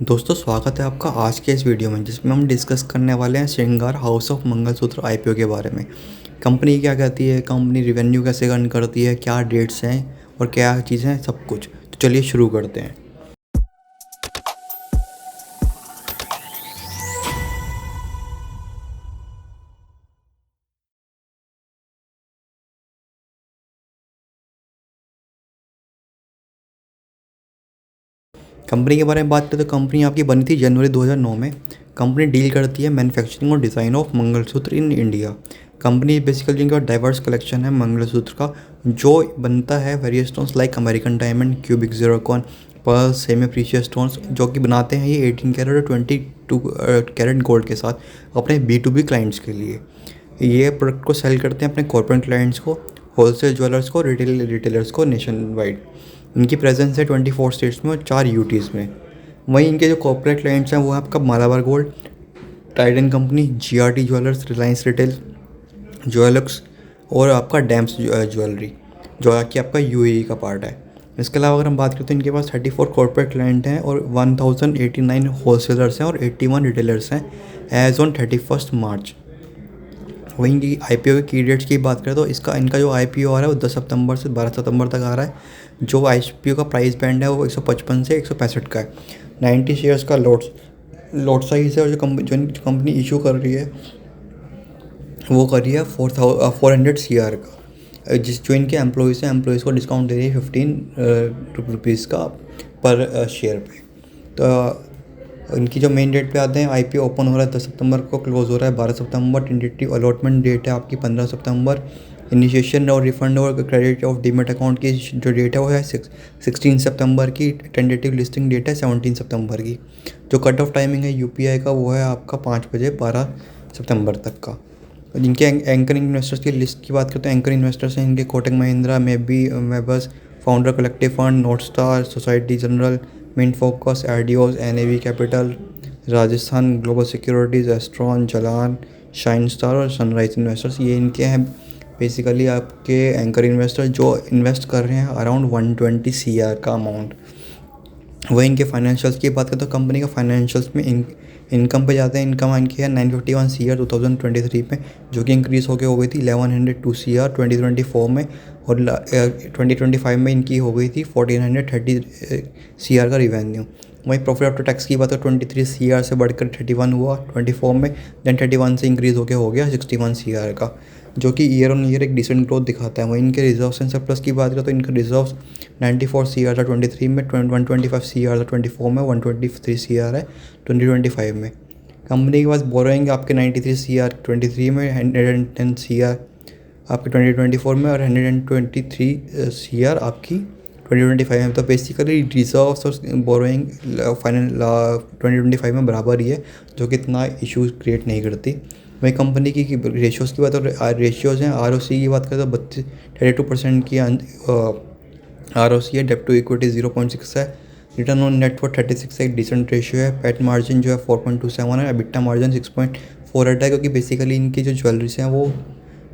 दोस्तों स्वागत है आपका आज के इस वीडियो में जिसमें हम डिस्कस करने वाले हैं श्रृंगार हाउस ऑफ मंगलसूत्र आईपीओ के बारे में। कंपनी क्या कहती है, कंपनी रिवेन्यू कैसे अर्न करती है, क्या डेट्स हैं और क्या चीज़ें हैं, सब कुछ। तो चलिए शुरू करते हैं। कंपनी के बारे में बात करें तो कंपनी आपकी बनी थी जनवरी 2009 में। कंपनी डील करती है मैन्युफैक्चरिंग और design of mangalsutra in India. Company basically जिनका डाइवर्स कलेक्शन है मंगलसूत्र का, जो बनता है various stones like American diamond, cubic zircon, pearl, semi precious stones, जो कि बनाते हैं ये 18 कैरेट और 22 कैरेट गोल्ड के साथ अपने B2B क्लाइंट्स के लिए। ये प्रोडक्ट को सेल करते हैं अपने कॉर्पोरेट क्लाइंट्स को, होलसेल ज्वेलर्स को, रिटेलर्स को नेशन वाइड। इनकी प्रेजेंस है 24 स्टेट्स में और 4 यूटीज़ में। वहीं इनके जो कॉर्पोरेट क्लाइंट्स हैं वो है आपका Malabar Gold, Titan company, GRT Jewellers, Reliance Retail, ज्वेलक्स और आपका डैम्स ज्वेलरी, जो कि आपका UAE का पार्ट है। इसके अलावा अगर हम बात करते हैं इनके पास 34 कॉर्पोरेट क्लाइंट हैं और 1089 होलसेलर्स हैं और 81 रिटेलर्स हैं एज ऑन 31 मार्च। वहीं की IPO के की डेट्स की बात करें तो इनका जो IPO आ रहा है वो 10 सितंबर से 12 सितंबर तक आ रहा है। जो IPO का प्राइस बैंड है वो 155 से 165 का है। 90 शेयर्स का लॉट साइज है और जो कंपनी इशू कर रही है वो कर रही है 400 CR का। जो इनके एम्प्लॉयज़ हैं, एम्प्लॉयज़ को डिस्काउंट दे रही है 15 रुपीज़ का पर शेयर पे। तो इनकी जो मेन डेट पे आते हैं, IPO ओपन हो रहा है 10 सितंबर को, क्लोज हो रहा है 12 सितंबर। टेंटेटिव अलॉटमेंट डेट है आपकी 15 सितंबर। इनिशिएशन और रिफंड और क्रेडिट ऑफ डीमेट अकाउंट की जो डेट है वो है 16 सितंबर की। टेंटेटिव लिस्टिंग डेट है 17 सितंबर की। जो कट ऑफ टाइमिंग है UPI का वो है आपका 5 बजे 12 सितंबर तक का। जिनके एंकर इन्वेस्टर्स की लिस्ट की बात करते हैं, एंकर इन्वेस्टर्स हैं इनके कोटक महिंद्रा, मेबस, Founder Collective Fund, North Star, Societe Generale, Mint Focus, एडियोस, NAV Capital, Rajasthan Global Securities, Astron, Jalan, Shine Star और सनराइज इन्वेस्टर्स। ये इनके हैं बेसिकली आपके एंकर इन्वेस्टर जो इन्वेस्ट कर रहे हैं अराउंड 120 CR का अमाउंट। वही इनके फाइनेंशियल्स की बात करें तो कंपनी का फाइनेंशियल्स में इनकम पे जाते हैं। इनकम इनकी है 951 CR 2023 में, जो कि इंक्रीज़ होकर हो गई थी 1102 CR 2024 में, और 2025 में इनकी हो गई थी 1430 CR का रिवेन्यू। वहीं प्रॉफिट आफ्टर टैक्स की बात है 23 CR से बढ़कर 31 हुआ 24 में, देन 31 से इंक्रीज़ होकर हो गया 61 CR का, जो कि ईयर ऑन ईयर एक डिसेंट ग्रोथ दिखाता है। वहीं इनके रिजर्व्स एंड सरप्लस की बात करें तो इनका रिजर्व्स 94 CR था 23 में, 125 CR था 24 में, 123 CR है 2025 में। कंपनी के पास बोरोइंग आपके 93 CR 23 में, 110 CR आपके 2024 में और 123 CR आपकी 2025 में। तो बेसिकली रिजर्व्स और बोरोइंग फाइनल 2025 में बराबर ही है, जो कि इतना इशूज़ क्रिएट नहीं करती। वही कंपनी की रेशियोज़ की बात और रेशियोज़ हैं, ROC की बात करें तो 32% की ROC है, डेब्ट टू इक्विटी 0.6 है, रिटर्न ऑन नेटवर्थ 36 है, एक डिसेंट रेशियो है, पैट मार्जिन जो है 4.27 है, एबिटा मार्जिन 6.48 है, क्योंकि बेसिकली इनकी जो ज्वेलरीज हैं वो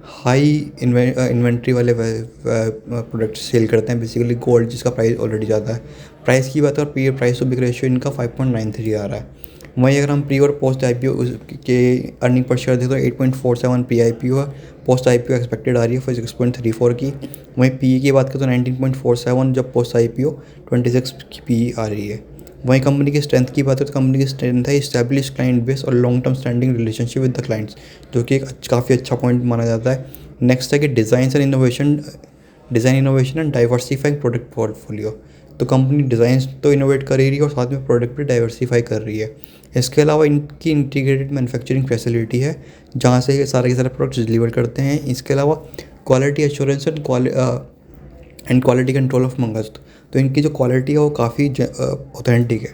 हाई इन्वेंट्री वाले प्रोडक्ट सेल करते हैं, बेसिकली गोल्ड जिसका प्राइस ऑलरेडी ज़्यादा है। प्राइस की बात और पी प्राइस टू बिक रेशियो इनका 5.93 आ रहा है। वहीं अगर हम प्री और पोस्ट IPO के अर्निंग पर शेयर दें तो 8.47 प्री IPO है, पोस्ट IPO एक्सपेक्टेड आ रही है 6.34 की। वहीं PE की बात करें तो 19.47, जब पोस्ट IPO 26 की PE आ रही है। वहीं कंपनी की स्ट्रेंथ की बात करें तो कंपनी की स्ट्रेंथ है इस्टेब्लिश क्लाइंट बेस और long term standing relationship with the clients, जो कि एक काफ़ी अच्छा पॉइंट माना जाता है। नेक्स्ट है कि design innovation and diversifying product portfolio. तो कंपनी डिज़ाइन तो इनोवेट कर ही रही है और साथ में प्रोडक्ट भी डाइवर्सीफाई कर रही है। इसके अलावा इनकी इंटीग्रेटेड मैन्युफैक्चरिंग फैसिलिटी है जहाँ से ये सारे के सारे प्रोडक्ट्स डिलीवर करते हैं। इसके अलावा quality assurance and quality control of mangalsutra, तो इनकी जो क्वालिटी है वो काफ़ी ऑथेंटिक है।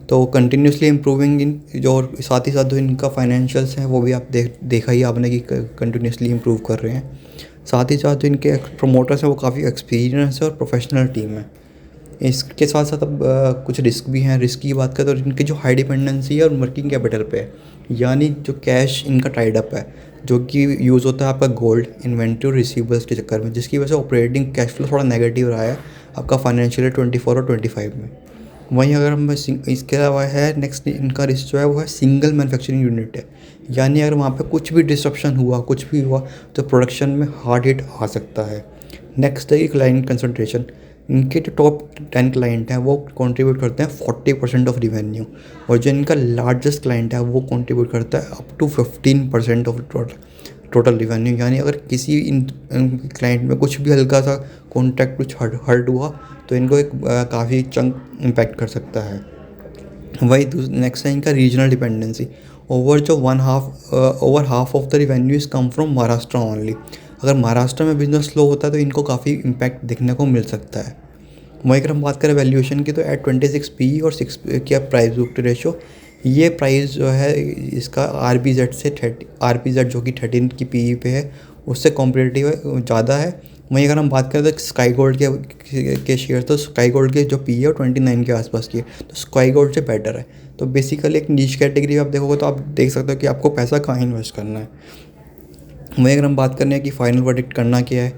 तो कंटिन्यूसली इम्प्रूविंग इन जो, और साथ ही साथ जो इनका फाइनेंशियल्स हैं वो भी आप देखा ही आपने कि कंटिन्यूसली इम्प्रूव कर रहे हैं। साथ ही साथ जो इनके प्रमोटर्स हैं वो काफ़ी एक्सपीरियंस है और प्रोफेशनल टीम है। इसके साथ साथ अब कुछ रिस्क भी हैं। रिस्क की बात करें तो इनकी जो हाई डिपेंडेंसी है और वर्किंग कैपिटल पे है, यानी जो कैश इनका टाइड अप है जो कि यूज़ होता है आपका गोल्ड इन्वेंट्री और रिसीवेबल्स के चक्कर में, जिसकी वजह से ऑपरेटिंग कैश फ्लो थोड़ा नेगेटिव रहा है आपका फाइनेंशियल 24 और 25 में। वहीं अगर हम इसके अलावा है नेक्स्ट इनका रिस्क जो है वो है सिंगल मैन्युफैक्चरिंग यूनिट है, यानी अगर वहाँ पे कुछ भी डिसरप्शन हुआ, कुछ भी हुआ तो प्रोडक्शन में हार्ड हिट आ सकता है। नेक्स्ट है कि क्लाइंट कंसंट्रेशन। इनके जो टॉप 10 क्लाइंट हैं वो कंट्रीब्यूट करते हैं 40% ऑफ रिवेन्यू, और जो इनका लार्जेस्ट क्लाइंट है वो कंट्रीब्यूट करता है up to 15% of total revenue. यानी अगर किसी इन क्लाइंट में कुछ भी हल्का सा कॉन्ट्रैक्ट कुछ हर्ट हुआ तो इनको एक काफ़ी चंक इम्पैक्ट कर सकता है। वही नेक्स्ट है इनका regional dependency. Over half of the revenues come from Maharashtra only. अगर महाराष्ट्र में बिजनेस स्लो होता है तो इनको काफ़ी इम्पैक्ट देखने को मिल सकता है। वहीं अगर हम बात करें वैल्यूएशन की तो एट 26 पी और 6 क्या प्राइस बुक टू रेशो, ये प्राइस जो है इसका आरबीजेड से 30, आरबीजेड जो कि 13 की पी पे है उससे कॉम्पिटिटिव ज़्यादा है। वहीं अगर हम बात करें तो स्काई गोल्ड के शेयर, तो स्काई गोल्ड के जो पी है वो 29 के आसपास की है, तो स्काई गोल्ड से बेटर है। तो बेसिकली एक नीच कैटेगरी आप देखोगे तो आप देख सकते हो कि आपको पैसा कहाँ इन्वेस्ट करना है। वहीं अगर हम बात करने हैं कि फाइनल वर्डिक्ट करना क्या है,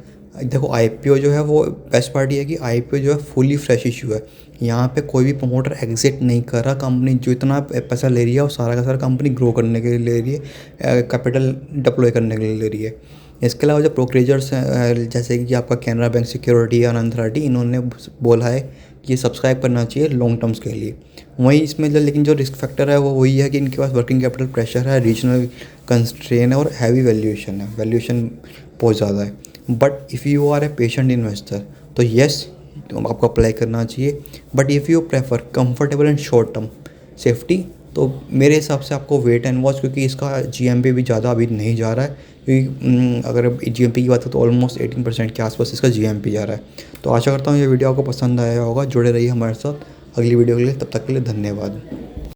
देखो आईपीओ जो है वो बेस्ट पार्ट ये है कि आईपीओ जो है फुली फ्रेश इशू है। यहाँ पे कोई भी प्रमोटर एग्जिट नहीं कर रहा, कंपनी जो इतना पैसा ले रही है वो सारा का सारा कंपनी ग्रो करने के लिए ले रही है, कैपिटल डिप्लॉय करने के लिए ले रही है। इसके अलावा जो ब्रोकरेजर्स हैं जैसे कि आपका कैनरा बैंक सिक्योरिटी या आनंद राठी, इन्होंने बोला है कि ये सब्सक्राइब करना चाहिए लॉन्ग टर्म्स के लिए। वहीं इसमें लेकिन जो रिस्क फैक्टर है वो वही है कि इनके पास वर्किंग कैपिटल प्रेशर है, रीजनल कंस्ट्रेन है और हैवी वैल्यूएशन है, वैल्यूएशन बहुत ज़्यादा है। But if you are a patient investor तो येस आपको अप्लाई करना चाहिए। But if you prefer comfortable and short term safety तो मेरे हिसाब से आपको वेट एंड वॉच, क्योंकि इसका जीएमपी भी ज़्यादा अभी नहीं जा रहा है, क्योंकि अगर जीएमपी की बात करें तो ऑलमोस्ट 18% के आसपास इसका जीएमपी जा रहा है। तो आशा करता हूँ ये वीडियो आपको पसंद आया होगा। जुड़े रहिए हमारे साथ अगली वीडियो के लिए, तब तक के लिए धन्यवाद।